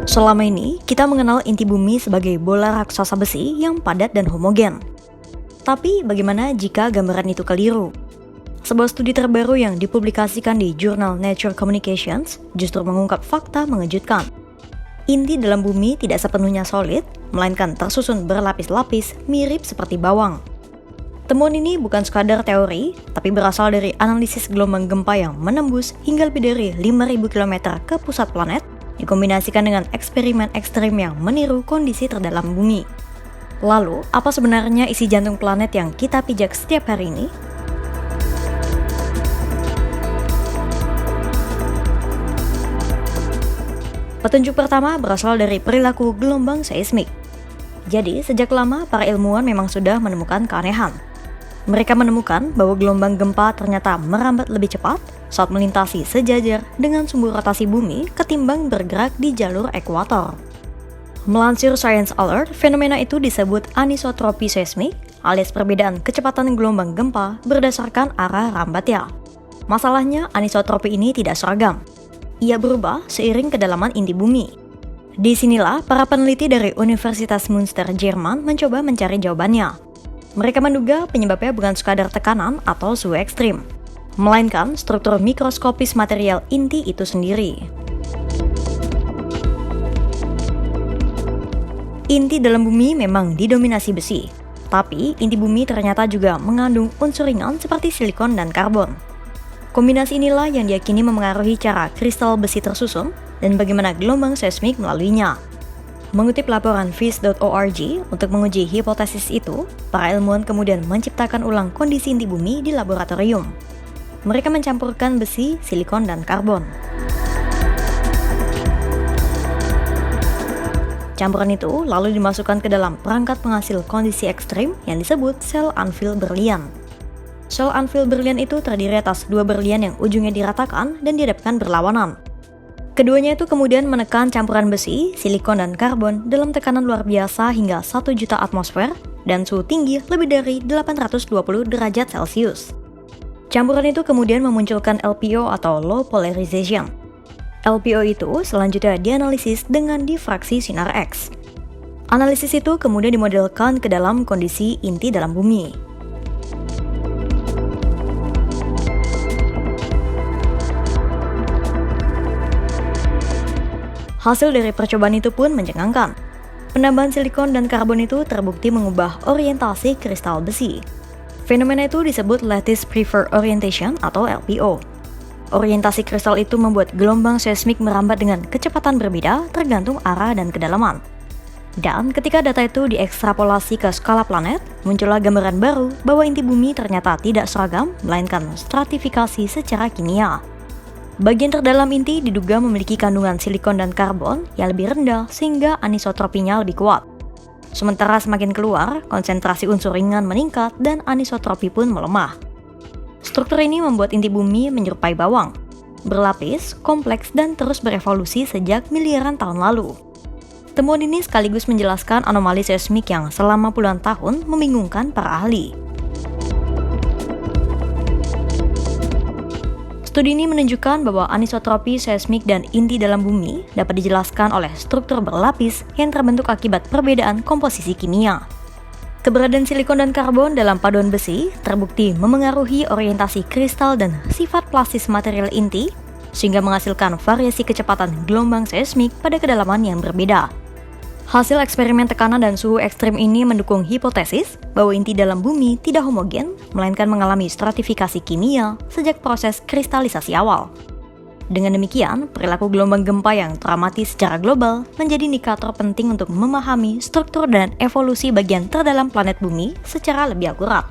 Selama ini, kita mengenal inti bumi sebagai bola raksasa besi yang padat dan homogen. Tapi bagaimana jika gambaran itu keliru? Sebuah studi terbaru yang dipublikasikan di jurnal Nature Communications justru mengungkap fakta mengejutkan. Inti dalam bumi tidak sepenuhnya solid, melainkan tersusun berlapis-lapis mirip seperti bawang. Temuan ini bukan sekadar teori, tapi berasal dari analisis gelombang gempa yang menembus hingga lebih dari 5.000 km ke pusat planet, dikombinasikan dengan eksperimen ekstrim yang meniru kondisi terdalam bumi. Lalu, apa sebenarnya isi jantung planet yang kita pijak setiap hari ini? Petunjuk pertama berasal dari perilaku gelombang seismik. Jadi, sejak lama para ilmuwan memang sudah menemukan keanehan. Mereka menemukan bahwa gelombang gempa ternyata merambat lebih cepat saat melintasi sejajar dengan sumbu rotasi bumi ketimbang bergerak di jalur ekuator. Melansir Science Alert, fenomena itu disebut anisotropi seismik, alias perbedaan kecepatan gelombang gempa berdasarkan arah rambatnya. Masalahnya, anisotropi ini tidak seragam. Ia berubah seiring kedalaman inti bumi. Disinilah para peneliti dari Universitas Münster, Jerman mencoba mencari jawabannya. Mereka menduga penyebabnya bukan sekadar tekanan atau suhu ekstrim, melainkan struktur mikroskopis material inti itu sendiri. Inti dalam bumi memang didominasi besi, tapi inti bumi ternyata juga mengandung unsur ringan seperti silikon dan karbon. Kombinasi inilah yang diyakini memengaruhi cara kristal besi tersusun dan bagaimana gelombang seismik melaluinya. Mengutip laporan Phys.org, untuk menguji hipotesis itu, para ilmuwan kemudian menciptakan ulang kondisi inti bumi di laboratorium. Mereka mencampurkan besi, silikon, dan karbon. Campuran itu lalu dimasukkan ke dalam perangkat penghasil kondisi ekstrim yang disebut sel anvil berlian. Sel anvil berlian itu terdiri atas dua berlian yang ujungnya diratakan dan dihadapkan berlawanan. Keduanya itu kemudian menekan campuran besi, silikon, dan karbon dalam tekanan luar biasa hingga 1 juta atmosfer dan suhu tinggi lebih dari 820 derajat Celcius. Campuran itu kemudian memunculkan LPO atau Low Polarization. LPO itu selanjutnya dianalisis dengan difraksi sinar X. Analisis itu kemudian dimodelkan ke dalam kondisi inti dalam bumi. Hasil dari percobaan itu pun mencengangkan. Penambahan silikon dan karbon itu terbukti mengubah orientasi kristal besi. Fenomena itu disebut Lattice Preferred Orientation atau LPO. Orientasi kristal itu membuat gelombang seismik merambat dengan kecepatan berbeda tergantung arah dan kedalaman. Dan ketika data itu diekstrapolasi ke skala planet, muncullah gambaran baru bahwa inti bumi ternyata tidak seragam, melainkan stratifikasi secara kimia. Bagian terdalam inti diduga memiliki kandungan silikon dan karbon yang lebih rendah sehingga anisotropinya lebih kuat. Sementara semakin keluar, konsentrasi unsur ringan meningkat dan anisotropi pun melemah. Struktur ini membuat inti bumi menyerupai bawang, berlapis, kompleks, dan terus berevolusi sejak miliaran tahun lalu. Temuan ini sekaligus menjelaskan anomali seismik yang selama puluhan tahun membingungkan para ahli. Studi ini menunjukkan bahwa anisotropi seismik dan inti dalam bumi dapat dijelaskan oleh struktur berlapis yang terbentuk akibat perbedaan komposisi kimia. Keberadaan silikon dan karbon dalam paduan besi terbukti memengaruhi orientasi kristal dan sifat plastis material inti, sehingga menghasilkan variasi kecepatan gelombang seismik pada kedalaman yang berbeda. Hasil eksperimen tekanan dan suhu ekstrim ini mendukung hipotesis bahwa inti dalam bumi tidak homogen, melainkan mengalami stratifikasi kimia sejak proses kristalisasi awal. Dengan demikian, perilaku gelombang gempa yang teramati secara global menjadi indikator penting untuk memahami struktur dan evolusi bagian terdalam planet bumi secara lebih akurat.